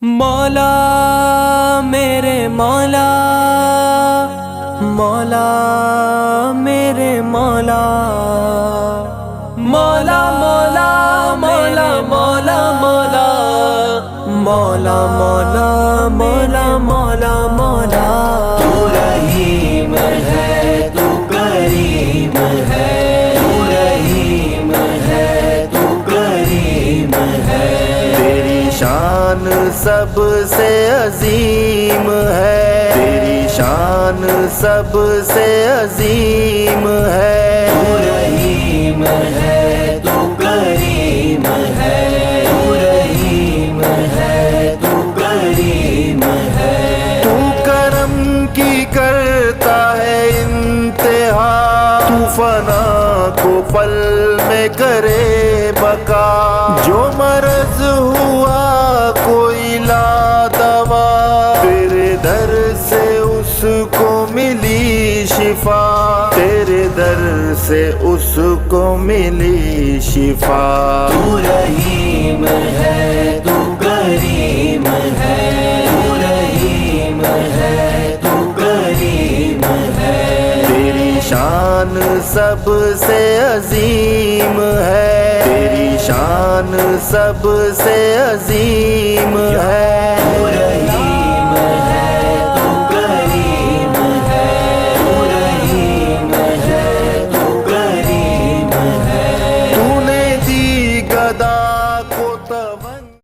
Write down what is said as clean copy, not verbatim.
مولا میرے مولا، مولا میرے مولا، مولا مولا مولا مولا مولا، مولا مولا مولا مولا مولا۔ تو رحیم ہے، تو کریم ہے، تو رحیم ہے، تو کریم ہے۔ تیری شان سب سے عظیم ہے، تیری شان سب سے عظیم ہے۔ تو رحیم ہے، تو کریم ہے، تو رحیم ہے، تو کریم ہے۔ تو کرم کی کرتا ہے انتہا، تو فنا کو پل میں کرے بقا۔ جو مرض ہوا کوئی لا دوا، تیرے در سے اس کو ملی شفا، تیرے در سے اس کو ملی شفا۔ تو رحیم ہے، تو کریم ہے، تو رحیم ہے، تو کریم ہے۔ تیری شان سب سے عظیم ہے، تیری شان سب سے عظیم ہے۔ تو رحیم